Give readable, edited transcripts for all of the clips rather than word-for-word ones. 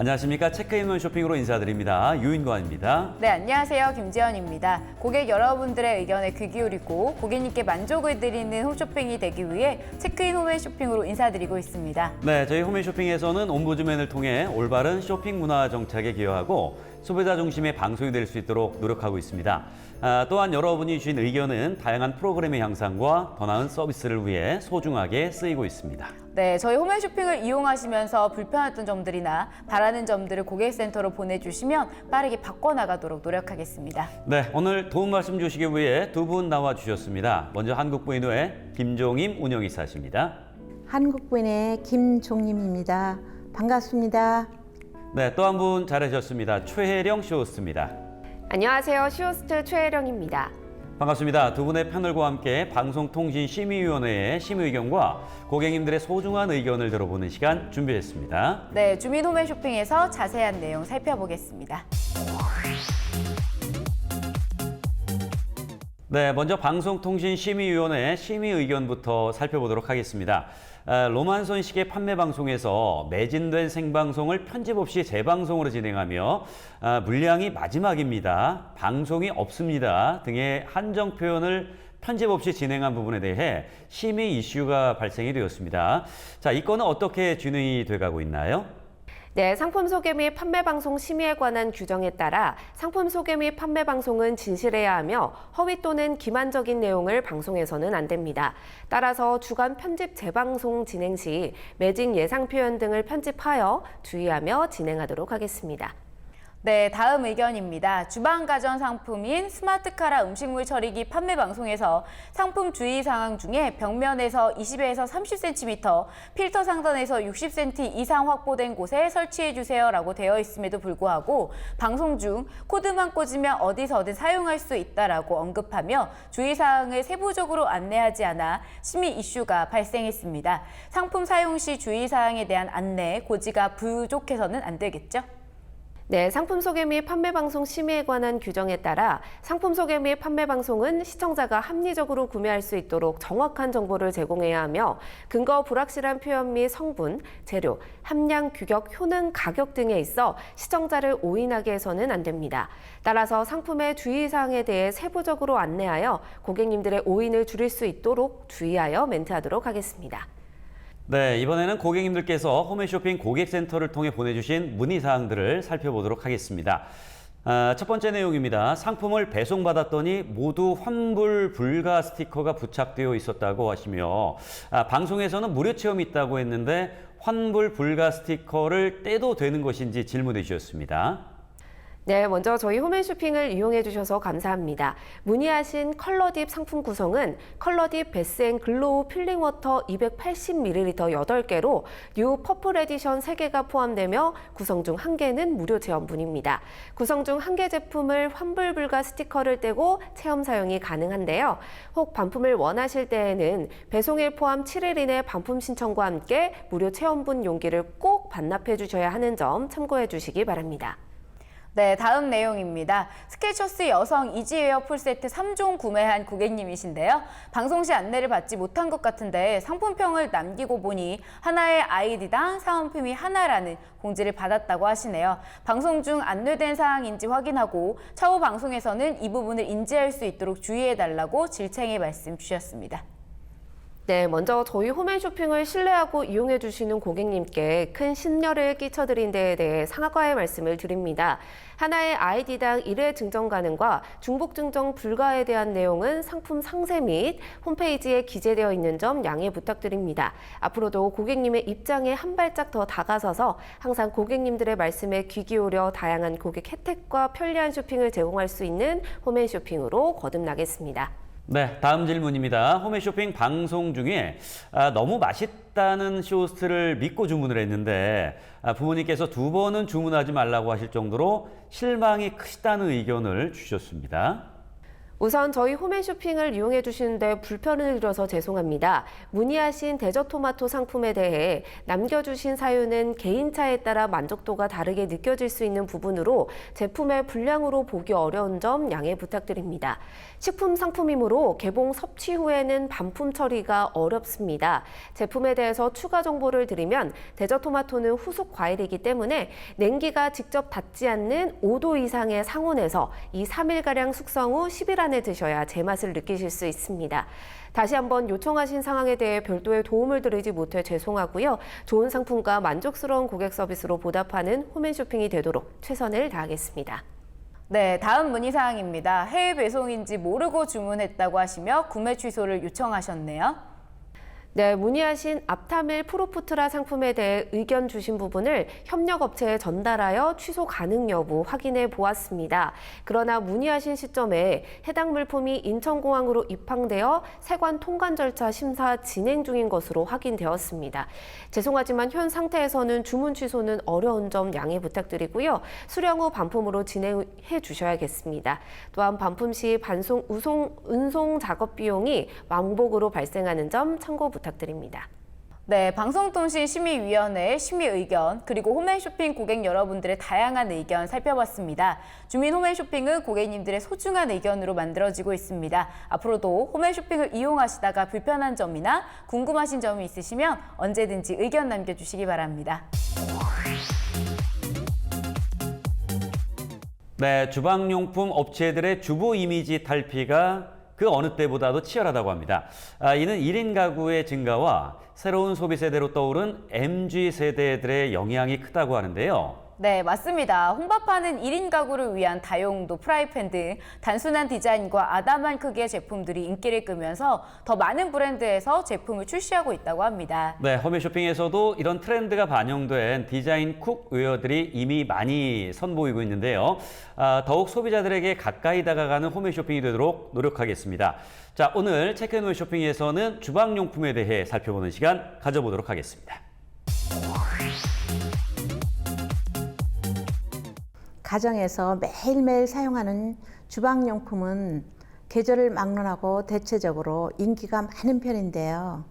안녕하십니까. 체크인홈 쇼핑으로 인사드립니다. 유인관입니다. 네, 안녕하세요. 김지연입니다. 고객 여러분들의 의견에 귀 기울이고 고객님께 만족을 드리는 홈쇼핑이 되기 위해 체크인 홈앤쇼핑으로 인사드리고 있습니다. 네, 저희 홈앤쇼핑에서는 옴부즈맨을 통해 올바른 쇼핑 문화 정착에 기여하고 소비자 중심의 방송이 될 수 있도록 노력하고 있습니다. 또한 여러분이 주신 의견은 다양한 프로그램의 향상과 더 나은 서비스를 위해 소중하게 쓰이고 있습니다. 네, 저희 홈앤쇼핑을 이용하시면서 불편했던 점들이나 바라는 점들을 고객센터로 보내주시면 빠르게 바꿔나가도록 노력하겠습니다. 네, 오늘 도움 말씀 주시기 위해 두 분 나와주셨습니다. 먼저 한국부인회 김종임 운영이사십니다. 한국부인의 김종림입니다. 반갑습니다. 네, 또 한 분 잘하셨습니다. 최혜령 쇼호스트입니다. 안녕하세요. 쇼호스트 최혜령입니다. 반갑습니다. 두 분의 패널과 함께 방송통신심의위원회의 심의 의견과 고객님들의 소중한 의견을 들어보는 시간 준비했습니다. 네, 주민 홈앤쇼핑에서 자세한 내용 살펴보겠습니다. 네, 먼저 방송통신심의위원회 심의 의견부터 살펴보도록 하겠습니다. 로만손식의 판매 방송에서 매진된 생방송을 편집 없이 재방송으로 진행하며 물량이 마지막입니다, 방송이 없습니다 등의 한정 표현을 편집 없이 진행한 부분에 대해 심의 이슈가 발생이 되었습니다. 자, 이 건은 어떻게 진행이 돼가고 있나요? 네, 상품 소개 및 판매 방송 심의에 관한 규정에 따라 상품 소개 및 판매 방송은 진실해야 하며 허위 또는 기만적인 내용을 방송해서는 안 됩니다. 따라서 주간 편집 재방송 진행 시 매진 예상 표현 등을 편집하여 주의하며 진행하도록 하겠습니다. 네, 다음 의견입니다. 주방 가전 상품인 스마트카라 음식물 처리기 판매 방송에서 상품 주의사항 중에 벽면에서 20에서 30cm, 필터 상단에서 60cm 이상 확보된 곳에 설치해주세요 라고 되어 있음에도 불구하고 방송 중 코드만 꽂으면 어디서든 사용할 수 있다라고 언급하며 주의사항을 세부적으로 안내하지 않아 심의 이슈가 발생했습니다. 상품 사용 시 주의사항에 대한 안내, 고지가 부족해서는 안 되겠죠? 네, 상품 소개 및 판매 방송 심의에 관한 규정에 따라 상품 소개 및 판매 방송은 시청자가 합리적으로 구매할 수 있도록 정확한 정보를 제공해야 하며 근거 불확실한 표현 및 성분, 재료, 함량, 규격, 효능, 가격 등에 있어 시청자를 오인하게 해서는 안 됩니다. 따라서 상품의 주의사항에 대해 세부적으로 안내하여 고객님들의 오인을 줄일 수 있도록 주의하여 멘트하도록 하겠습니다. 네, 이번에는 고객님들께서 홈앤쇼핑 고객센터를 통해 보내주신 문의사항들을 살펴보도록 하겠습니다. 첫 번째 내용입니다. 상품을 배송받았더니 모두 환불 불가 스티커가 부착되어 있었다고 하시며 방송에서는 무료 체험이 있다고 했는데 환불 불가 스티커를 떼도 되는 것인지 질문해 주셨습니다. 네, 먼저 저희 홈앤쇼핑을 이용해 주셔서 감사합니다. 문의하신 컬러딥 상품 구성은 컬러딥 베스앤 글로우 필링워터 280ml 8개로 뉴 퍼플 에디션 3개가 포함되며 구성 중 1개는 무료 체험분입니다. 구성 중 1개 제품을 환불 불가 스티커를 떼고 체험 사용이 가능한데요. 혹 반품을 원하실 때에는 배송일 포함 7일 이내 반품 신청과 함께 무료 체험분 용기를 꼭 반납해 주셔야 하는 점 참고해 주시기 바랍니다. 네, 다음 내용입니다. 스케쳐스 여성 이지웨어 풀세트 3종 구매한 고객님이신데요. 방송 시 안내를 받지 못한 것 같은데 상품평을 남기고 보니 하나의 아이디당 사은품이 하나라는 공지를 받았다고 하시네요. 방송 중 안내된 사항인지 확인하고 차후 방송에서는 이 부분을 인지할 수 있도록 주의해달라고 질책의 말씀 주셨습니다. 네, 먼저 저희 홈앤쇼핑을 신뢰하고 이용해 주시는 고객님께 큰 신뢰를 끼쳐드린 데에 대해 사과의 말씀을 드립니다. 하나의 아이디당 1회 증정 가능과 중복 증정 불가에 대한 내용은 상품 상세 및 홈페이지에 기재되어 있는 점 양해 부탁드립니다. 앞으로도 고객님의 입장에 한 발짝 더 다가서서 항상 고객님들의 말씀에 귀 기울여 다양한 고객 혜택과 편리한 쇼핑을 제공할 수 있는 홈앤쇼핑으로 거듭나겠습니다. 네, 다음 질문입니다. 홈앤쇼핑 방송 중에 너무 맛있다는 쇼호스트를 믿고 주문을 했는데 부모님께서 2번은 주문하지 말라고 하실 정도로 실망이 크시다는 의견을 주셨습니다. 우선 저희 홈앤쇼핑을 이용해 주시는데 불편을 드려서 죄송합니다. 문의하신 데저토마토 상품에 대해 남겨주신 사유는 개인차에 따라 만족도가 다르게 느껴질 수 있는 부분으로 제품의 분량으로 보기 어려운 점 양해 부탁드립니다. 식품 상품이므로 개봉 섭취 후에는 반품 처리가 어렵습니다. 제품에 대해서 추가 정보를 드리면 데저토마토는 후속 과일이기 때문에 냉기가 직접 닿지 않는 5도 이상의 상온에서 2, 3일가량 숙성 후 10일 안에 드셔야 제맛을 느끼실 수 있습니다. 다시 한번 요청하신 상황에 대해 별도의 도움을 드리지 못해 죄송하고요. 좋은 상품과 만족스러운 고객 서비스로 보답하는 홈앤쇼핑이 되도록 최선을 다하겠습니다. 네, 다음 문의사항입니다. 해외 배송인지 모르고 주문했다고 하시며 구매 취소를 요청하셨네요. 네, 문의하신 앞타밀 프로푸트라 상품에 대해 의견 주신 부분을 협력업체에 전달하여 취소 가능 여부 확인해 보았습니다. 그러나 문의하신 시점에 해당 물품이 인천공항으로 입항되어 세관 통관 절차 심사 진행 중인 것으로 확인되었습니다. 죄송하지만 현 상태에서는 주문 취소는 어려운 점 양해 부탁드리고요. 수령 후 반품으로 진행해 주셔야겠습니다. 또한 반품 시 운송 작업 비용이 왕복으로 발생하는 점 참고 부탁드립니다. 네, 방송통신심의위원회의 심의 의견 그리고 홈앤쇼핑 고객 여러분들의 다양한 의견 살펴봤습니다. 주민 홈앤쇼핑은 고객님들의 소중한 의견으로 만들어지고 있습니다. 앞으로도 홈앤쇼핑을 이용하시다가 불편한 점이나 궁금하신 점이 있으시면 언제든지 의견 남겨주시기 바랍니다. 네, 주방용품 업체들의 주부 이미지 탈피가 그 어느 때보다도 치열하다고 합니다. 이는 1인 가구의 증가와 새로운 소비 세대로 떠오른 MZ 세대들의 영향이 크다고 하는데요. 네, 맞습니다. 혼밥하는 1인 가구를 위한 다용도 프라이팬 등 단순한 디자인과 아담한 크기의 제품들이 인기를 끄면서 더 많은 브랜드에서 제품을 출시하고 있다고 합니다. 네, 홈앤쇼핑에서도 이런 트렌드가 반영된 디자인 쿡웨어들이 이미 많이 선보이고 있는데요. 더욱 소비자들에게 가까이 다가가는 홈앤쇼핑이 되도록 노력하겠습니다. 자, 오늘 체크앤 쇼핑에서는 주방용품에 대해 살펴보는 시간 가져보도록 하겠습니다. 가정에서 매일매일 사용하는 주방용품은 계절을 막론하고 대체적으로 인기가 많은 편인데요.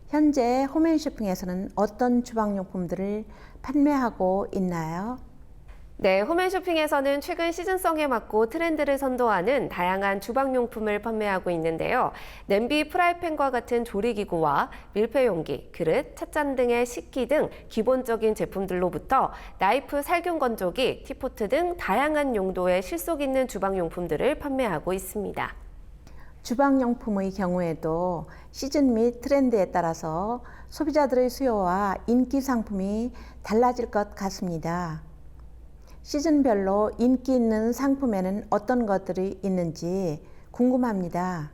현재 홈앤쇼핑에서는 어떤 주방용품들을 판매하고 있나요? 네, 홈앤쇼핑에서는 최근 시즌성에 맞고 트렌드를 선도하는 다양한 주방용품을 판매하고 있는데요. 냄비, 프라이팬과 같은 조리기구와 밀폐용기, 그릇, 찻잔 등의 식기 등 기본적인 제품들로부터 나이프, 살균 건조기, 티포트 등 다양한 용도의 실속 있는 주방용품들을 판매하고 있습니다. 주방용품의 경우에도 시즌 및 트렌드에 따라서 소비자들의 수요와 인기 상품이 달라질 것 같습니다. 시즌별로 인기 있는 상품에는 어떤 것들이 있는지 궁금합니다.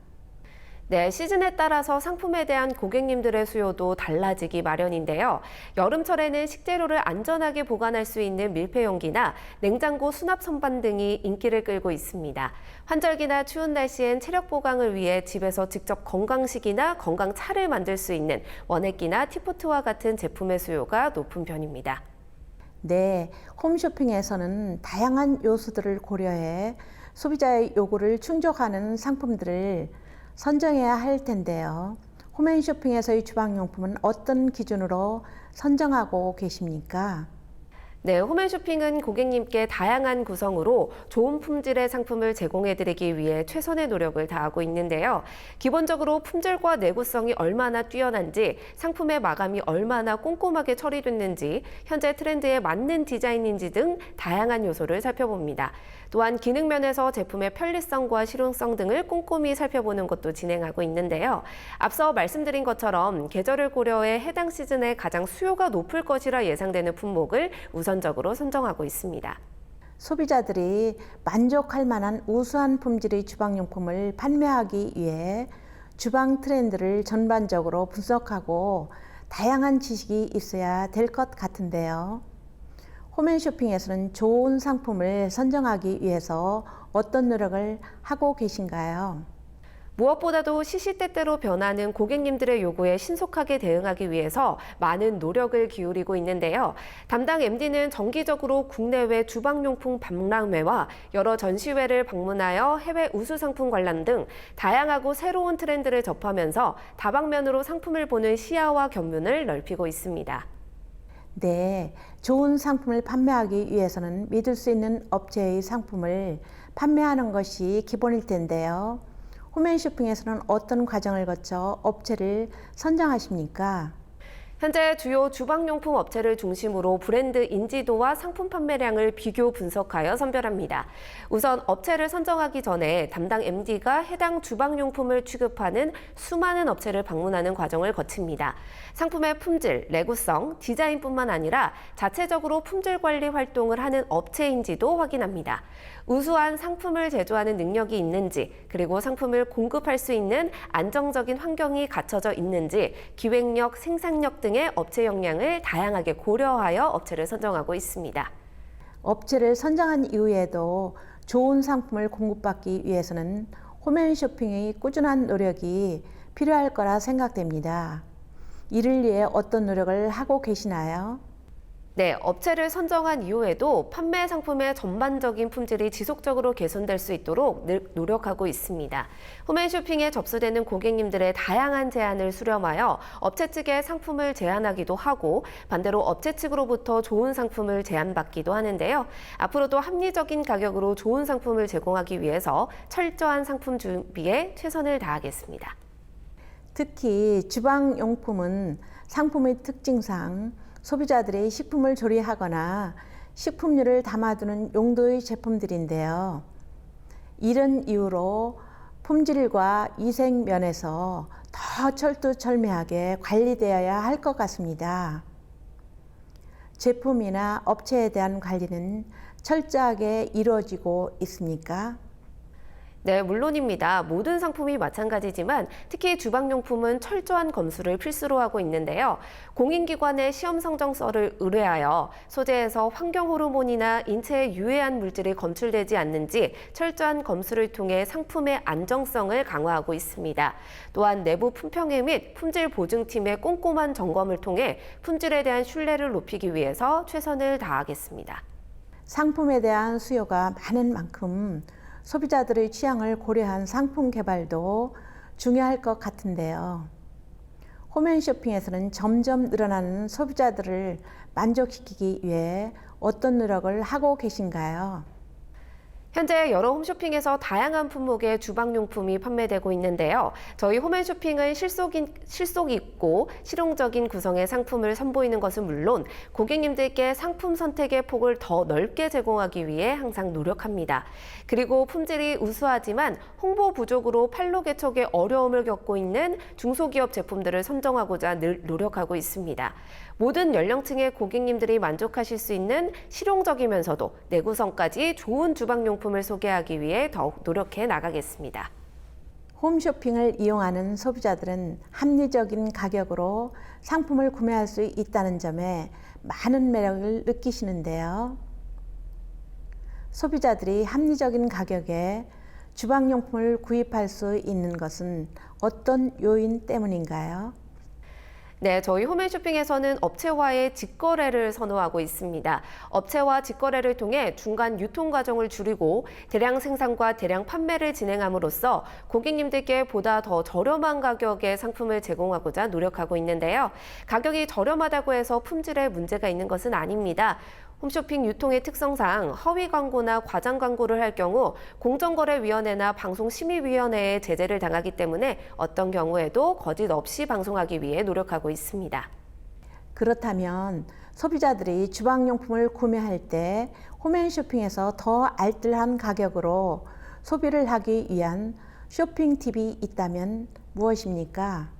네, 시즌에 따라서 상품에 대한 고객님들의 수요도 달라지기 마련인데요. 여름철에는 식재료를 안전하게 보관할 수 있는 밀폐용기나 냉장고 수납 선반 등이 인기를 끌고 있습니다. 환절기나 추운 날씨엔 체력 보강을 위해 집에서 직접 건강식이나 건강차를 만들 수 있는 원액기나 티포트와 같은 제품의 수요가 높은 편입니다. 네, 홈쇼핑에서는 다양한 요소들을 고려해 소비자의 요구를 충족하는 상품들을 선정해야 할 텐데요. 홈앤쇼핑에서의 주방용품은 어떤 기준으로 선정하고 계십니까? 네, 홈앤쇼핑은 고객님께 다양한 구성으로 좋은 품질의 상품을 제공해드리기 위해 최선의 노력을 다하고 있는데요. 기본적으로 품질과 내구성이 얼마나 뛰어난지, 상품의 마감이 얼마나 꼼꼼하게 처리됐는지, 현재 트렌드에 맞는 디자인인지 등 다양한 요소를 살펴봅니다. 또한 기능 면에서 제품의 편리성과 실용성 등을 꼼꼼히 살펴보는 것도 진행하고 있는데요. 앞서 말씀드린 것처럼 계절을 고려해 해당 시즌에 가장 수요가 높을 것이라 예상되는 품목을 우선적으로 선정하고 있습니다. 소비자들이 만족할 만한 우수한 품질의 주방용품을 판매하기 위해 주방 트렌드를 전반적으로 분석하고 다양한 지식이 있어야 될 것 같은데요. 홈앤쇼핑에서는 좋은 상품을 선정하기 위해서 어떤 노력을 하고 계신가요? 무엇보다도 시시때때로 변하는 고객님들의 요구에 신속하게 대응하기 위해서 많은 노력을 기울이고 있는데요. 담당 MD는 정기적으로 국내외 주방용품 박람회와 여러 전시회를 방문하여 해외 우수 상품 관람 등 다양하고 새로운 트렌드를 접하면서 다방면으로 상품을 보는 시야와 견문을 넓히고 있습니다. 네, 좋은 상품을 판매하기 위해서는 믿을 수 있는 업체의 상품을 판매하는 것이 기본일 텐데요. 홈앤쇼핑에서는 어떤 과정을 거쳐 업체를 선정하십니까? 현재 주요 주방용품 업체를 중심으로 브랜드 인지도와 상품 판매량을 비교 분석하여 선별합니다. 우선 업체를 선정하기 전에 담당 MD가 해당 주방용품을 취급하는 수많은 업체를 방문하는 과정을 거칩니다. 상품의 품질, 내구성, 디자인뿐만 아니라 자체적으로 품질 관리 활동을 하는 업체인지도 확인합니다. 우수한 상품을 제조하는 능력이 있는지, 그리고 상품을 공급할 수 있는 안정적인 환경이 갖춰져 있는지, 기획력, 생산력 등의 업체 역량을 다양하게 고려하여 업체를 선정하고 있습니다. 업체를 선정한 이후에도 좋은 상품을 공급받기 위해서는 홈앤쇼핑의 꾸준한 노력이 필요할 거라 생각됩니다. 이를 위해 어떤 노력을 하고 계시나요? 네, 업체를 선정한 이후에도 판매 상품의 전반적인 품질이 지속적으로 개선될 수 있도록 노력하고 있습니다. 홈앤쇼핑에 접수되는 고객님들의 다양한 제안을 수렴하여 업체 측에 상품을 제안하기도 하고 반대로 업체 측으로부터 좋은 상품을 제안받기도 하는데요. 앞으로도 합리적인 가격으로 좋은 상품을 제공하기 위해서 철저한 상품 준비에 최선을 다하겠습니다. 특히 주방용품은 상품의 특징상 소비자들이 식품을 조리하거나 식품류를 담아두는 용도의 제품들인데요. 이런 이유로 품질과 위생 면에서 더 철두철미하게 관리되어야 할 것 같습니다. 제품이나 업체에 대한 관리는 철저하게 이루어지고 있습니까? 네, 물론입니다. 모든 상품이 마찬가지지만 특히 주방용품은 철저한 검수를 필수로 하고 있는데요. 공인기관의 시험 성정서를 의뢰하여 소재에서 환경호르몬이나 인체에 유해한 물질이 검출되지 않는지 철저한 검수를 통해 상품의 안정성을 강화하고 있습니다. 또한 내부 품평회 및 품질 보증팀의 꼼꼼한 점검을 통해 품질에 대한 신뢰를 높이기 위해서 최선을 다하겠습니다. 상품에 대한 수요가 많은 만큼 소비자들의 취향을 고려한 상품 개발도 중요할 것 같은데요. 홈앤쇼핑에서는 점점 늘어나는 소비자들을 만족시키기 위해 어떤 노력을 하고 계신가요? 현재 여러 홈쇼핑에서 다양한 품목의 주방용품이 판매되고 있는데요. 저희 홈앤쇼핑은 실속 있고 실용적인 구성의 상품을 선보이는 것은 물론 고객님들께 상품 선택의 폭을 더 넓게 제공하기 위해 항상 노력합니다. 그리고 품질이 우수하지만 홍보 부족으로 판로 개척에 어려움을 겪고 있는 중소기업 제품들을 선정하고자 늘 노력하고 있습니다. 모든 연령층의 고객님들이 만족하실 수 있는 실용적이면서도 내구성까지 좋은 주방용품을 소개하기 위해 더욱 노력해 나가겠습니다. 홈쇼핑을 이용하는 소비자들은 합리적인 가격으로 상품을 구매할 수 있다는 점에 많은 매력을 느끼시는데요. 소비자들이 합리적인 가격에 주방용품을 구입할 수 있는 것은 어떤 요인 때문인가요? 네, 저희 홈앤쇼핑에서는 업체와의 직거래를 선호하고 있습니다. 업체와 직거래를 통해 중간 유통 과정을 줄이고 대량 생산과 대량 판매를 진행함으로써 고객님들께 보다 더 저렴한 가격의 상품을 제공하고자 노력하고 있는데요. 가격이 저렴하다고 해서 품질에 문제가 있는 것은 아닙니다. 홈쇼핑 유통의 특성상 허위 광고나 과장 광고를 할 경우 공정거래위원회나 방송심의위원회에 제재를 당하기 때문에 어떤 경우에도 거짓 없이 방송하기 위해 노력하고 있습니다. 그렇다면 소비자들이 주방용품을 구매할 때 홈앤쇼핑에서 더 알뜰한 가격으로 소비를 하기 위한 쇼핑 팁이 있다면 무엇입니까?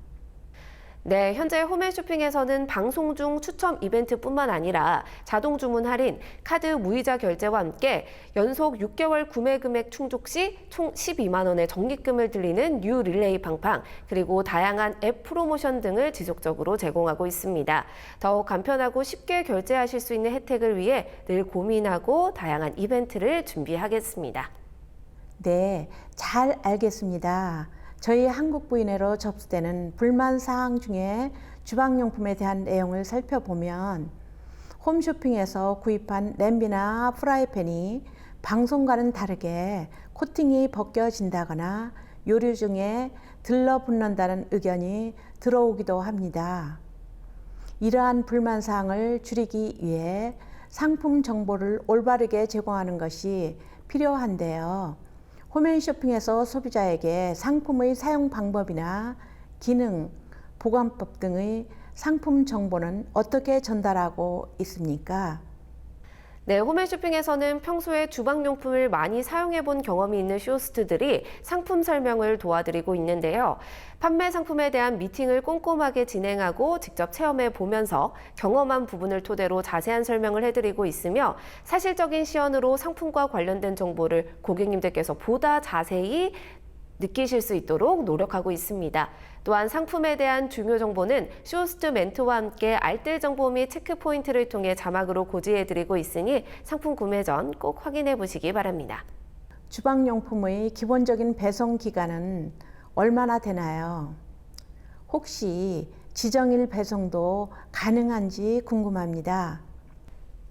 네, 현재 홈앤쇼핑에서는 방송 중 추첨 이벤트뿐만 아니라 자동 주문 할인, 카드 무이자 결제와 함께 연속 6개월 구매 금액 충족 시 총 12만 원의 적립금을 드리는 뉴 릴레이 팡팡, 그리고 다양한 앱 프로모션 등을 지속적으로 제공하고 있습니다. 더욱 간편하고 쉽게 결제하실 수 있는 혜택을 위해 늘 고민하고 다양한 이벤트를 준비하겠습니다. 네, 잘 알겠습니다. 저희 한국부인회로 접수되는 불만 사항 중에 주방용품에 대한 내용을 살펴보면 홈쇼핑에서 구입한 냄비나 프라이팬이 방송과는 다르게 코팅이 벗겨진다거나 요리 중에 들러붙는다는 의견이 들어오기도 합니다. 이러한 불만 사항을 줄이기 위해 상품 정보를 올바르게 제공하는 것이 필요한데요. 홈앤쇼핑에서 소비자에게 상품의 사용 방법이나 기능, 보관법 등의 상품 정보는 어떻게 전달하고 있습니까? 네, 홈앤쇼핑에서는 평소에 주방용품을 많이 사용해본 경험이 있는 쇼호스트들이 상품 설명을 도와드리고 있는데요. 판매 상품에 대한 미팅을 꼼꼼하게 진행하고 직접 체험해 보면서 경험한 부분을 토대로 자세한 설명을 해드리고 있으며 사실적인 시연으로 상품과 관련된 정보를 고객님들께서 보다 자세히 느끼실 수 있도록 노력하고 있습니다. 또한 상품에 대한 중요 정보는 쇼호스트 멘토와 함께 알뜰 정보 및 체크 포인트를 통해 자막으로 고지해드리고 있으니 상품 구매 전 꼭 확인해 보시기 바랍니다. 주방용품의 기본적인 배송 기간은 얼마나 되나요? 혹시 지정일 배송도 가능한지 궁금합니다.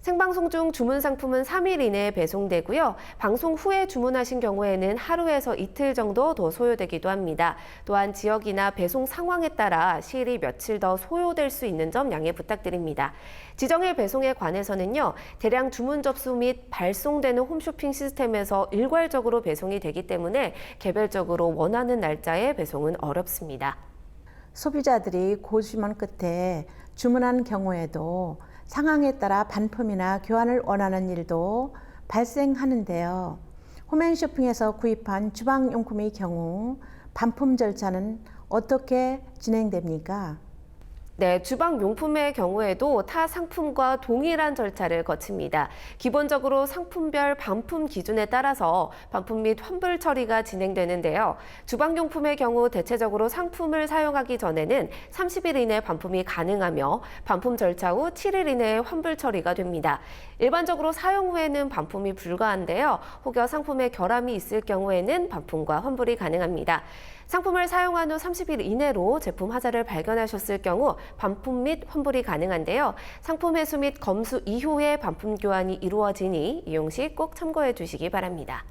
생방송 중 주문 상품은 3일 이내에 배송되고요. 방송 후에 주문하신 경우에는 하루에서 이틀 정도 더 소요되기도 합니다. 또한 지역이나 배송 상황에 따라 시일이 며칠 더 소요될 수 있는 점 양해 부탁드립니다. 지정일 배송에 관해서는요. 대량 주문 접수 및 발송되는 홈쇼핑 시스템에서 일괄적으로 배송이 되기 때문에 개별적으로 원하는 날짜에 배송은 어렵습니다. 소비자들이 고심원 끝에 주문한 경우에도 상황에 따라 반품이나 교환을 원하는 일도 발생하는데요. 홈앤쇼핑에서 구입한 주방용품의 경우 반품 절차는 어떻게 진행됩니까? 네, 주방용품의 경우에도 타 상품과 동일한 절차를 거칩니다. 기본적으로 상품별 반품 기준에 따라서 반품 및 환불 처리가 진행되는데요. 주방용품의 경우 대체적으로 상품을 사용하기 전에는 30일 이내 반품이 가능하며 반품 절차 후 7일 이내에 환불 처리가 됩니다. 일반적으로 사용 후에는 반품이 불가한데요. 혹여 상품에 결함이 있을 경우에는 반품과 환불이 가능합니다. 상품을 사용한 후 30일 이내로 제품 하자를 발견하셨을 경우 반품 및 환불이 가능한데요. 상품 회수 및 검수 이후에 반품 교환이 이루어지니 이용 시 꼭 참고해 주시기 바랍니다.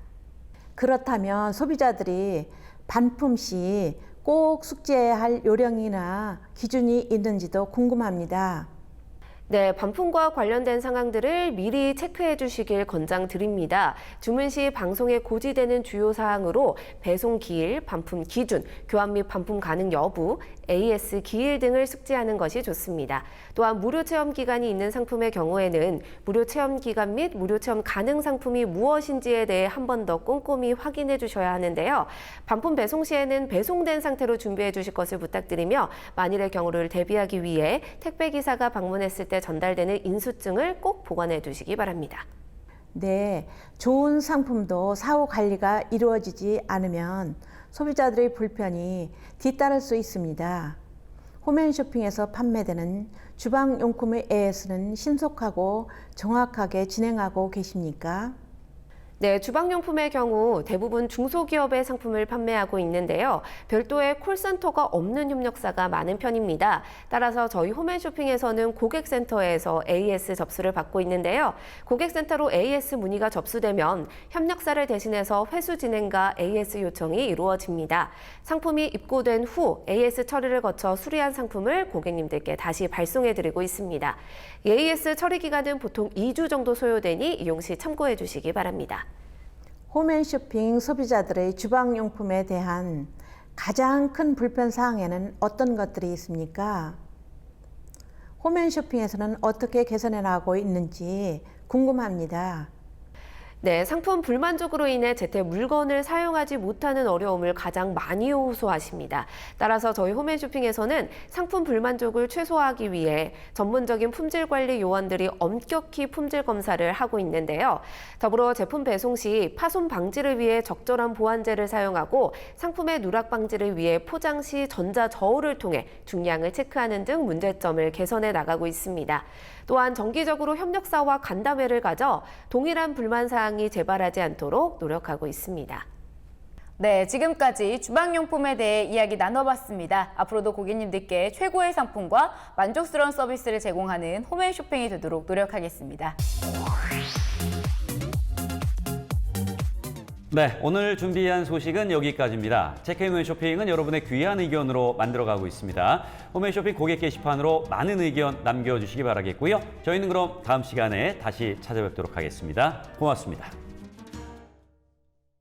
그렇다면 소비자들이 반품 시 꼭 숙지해야 할 요령이나 기준이 있는지도 궁금합니다. 네, 반품과 관련된 상황들을 미리 체크해 주시길 권장드립니다. 주문 시 방송에 고지되는 주요 사항으로 배송 기일, 반품 기준, 교환 및 반품 가능 여부, AS 기일 등을 숙지하는 것이 좋습니다. 또한 무료 체험 기간이 있는 상품의 경우에는 무료 체험 기간 및 무료 체험 가능 상품이 무엇인지에 대해 한 번 더 꼼꼼히 확인해 주셔야 하는데요. 반품 배송 시에는 배송된 상태로 준비해 주실 것을 부탁드리며 만일의 경우를 대비하기 위해 택배 기사가 방문했을 때 전달되는 인수증을 꼭 보관해 두시기 바랍니다. 네, 좋은 상품도 사후 관리가 이루어지지 않으면 소비자들의 불편이 뒤따를 수 있습니다. 홈앤쇼핑에서 판매되는 주방용품의 AS는 신속하고 정확하게 진행하고 계십니까? 네, 주방용품의 경우 대부분 중소기업의 상품을 판매하고 있는데요. 별도의 콜센터가 없는 협력사가 많은 편입니다. 따라서 저희 홈앤쇼핑에서는 고객센터에서 AS 접수를 받고 있는데요. 고객센터로 AS 문의가 접수되면 협력사를 대신해서 회수 진행과 AS 요청이 이루어집니다. 상품이 입고된 후 AS 처리를 거쳐 수리한 상품을 고객님들께 다시 발송해드리고 있습니다. AS 처리 기간은 보통 2주 정도 소요되니 이용 시 참고해 주시기 바랍니다. 홈앤쇼핑 소비자들의 주방용품에 대한 가장 큰 불편 사항에는 어떤 것들이 있습니까? 홈앤쇼핑에서는 어떻게 개선해 나가고 있는지 궁금합니다. 네, 상품 불만족으로 인해 제때 물건을 사용하지 못하는 어려움을 가장 많이 호소하십니다. 따라서 저희 홈앤쇼핑에서는 상품 불만족을 최소화하기 위해 전문적인 품질 관리 요원들이 엄격히 품질 검사를 하고 있는데요. 더불어 제품 배송 시 파손 방지를 위해 적절한 보완제를 사용하고 상품의 누락 방지를 위해 포장 시 전자 저울을 통해 중량을 체크하는 등 문제점을 개선해 나가고 있습니다. 또한 정기적으로 협력사와 간담회를 가져 동일한 불만 사항이 재발하지 않도록 노력하고 있습니다. 네, 지금까지 주방용품에 대해 이야기 나눠봤습니다. 앞으로도 고객님들께 최고의 상품과 만족스러운 서비스를 제공하는 홈앤쇼핑이 되도록 노력하겠습니다. 네, 오늘 준비한 소식은 여기까지입니다. 체크앤홈쇼핑은 여러분의 귀한 의견으로 만들어가고 있습니다. 홈앤쇼핑 고객 게시판으로 많은 의견 남겨주시기 바라겠고요. 저희는 그럼 다음 시간에 다시 찾아뵙도록 하겠습니다. 고맙습니다.